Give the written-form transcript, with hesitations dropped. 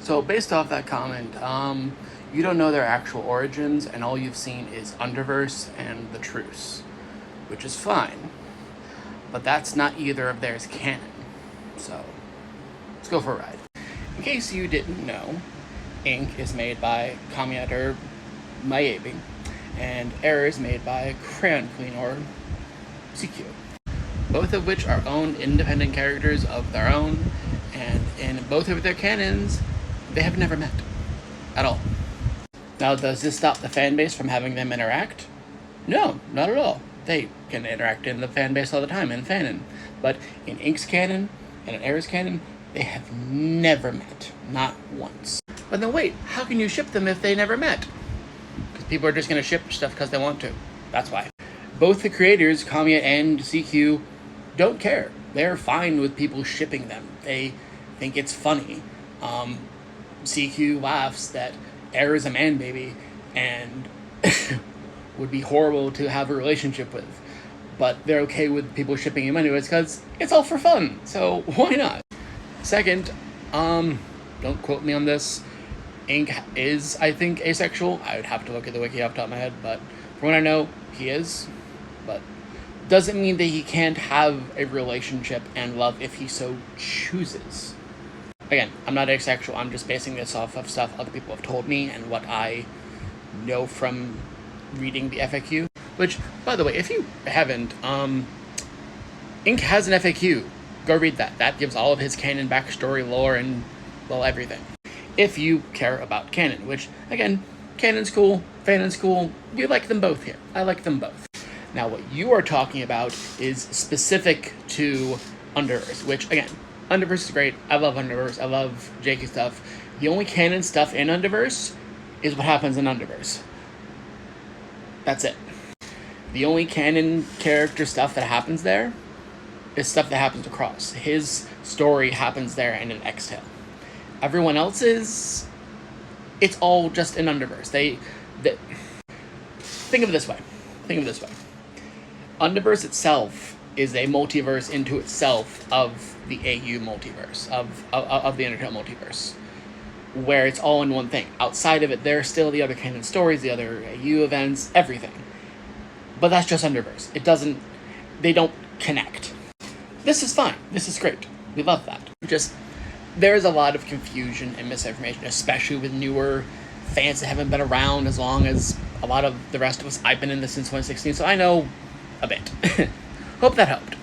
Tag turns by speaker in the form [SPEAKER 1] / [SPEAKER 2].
[SPEAKER 1] So based off that comment, you don't know their actual origins, and all you've seen is Underverse and the Truce, which is fine, but that's not either of theirs canon. So let's go for a ride. In case you didn't know, Ink is made by Kamiyater Maebi, and Error is made by Crayon Queen or CQ, both of which are own independent characters of their own, and in both of their canons, they have never met at all. Now, does this stop the fanbase from having them interact? No, not at all. They can interact in the fanbase all the time in fanon, but in Ink's canon and in Error's canon, they have never met, not once. But then wait, how can you ship them if they never met? Because people are just going to ship stuff because they want to. That's why. Both the creators, Kamiya and CQ, don't care. They're fine with people shipping them. They think it's funny. CQ laughs that Error's a man baby and would be horrible to have a relationship with. But they're okay with people shipping him anyways because it's all for fun, so why not? Second, don't quote me on this, Ink is, I think, asexual. I would have to look at the wiki off the top of my head, but from what I know, he is. But doesn't mean that he can't have a relationship and love if he so chooses. Again, I'm not asexual, I'm just basing this off of stuff other people have told me and what I know from reading the FAQ. Which, by the way, if you haven't, Ink has an FAQ. Go read that. That gives all of his canon backstory, lore, and, well, everything. If you care about canon, which, again, canon's cool, fanon's cool. We like them both here. I like them both. Now, what you are talking about is specific to Underverse, which, again, Underverse is great. I love Underverse. I love JK stuff. The only canon stuff in Underverse is what happens in Underverse. That's it. The only canon character stuff that happens there is stuff that happens across. His story happens there and in Extale. Everyone else's, it's all just in Underverse. Think of it this way. Underverse itself is a multiverse into itself of the AU multiverse, of the Undertale multiverse, where it's all in one thing. Outside of it, there are still the other canon stories, the other AU events, everything. But that's just Underverse. They don't connect. This is fine. This is great. We love that. There's a lot of confusion and misinformation, especially with newer fans that haven't been around as long as a lot of the rest of us. I've been in this since 2016, so I know a bit. Hope that helped.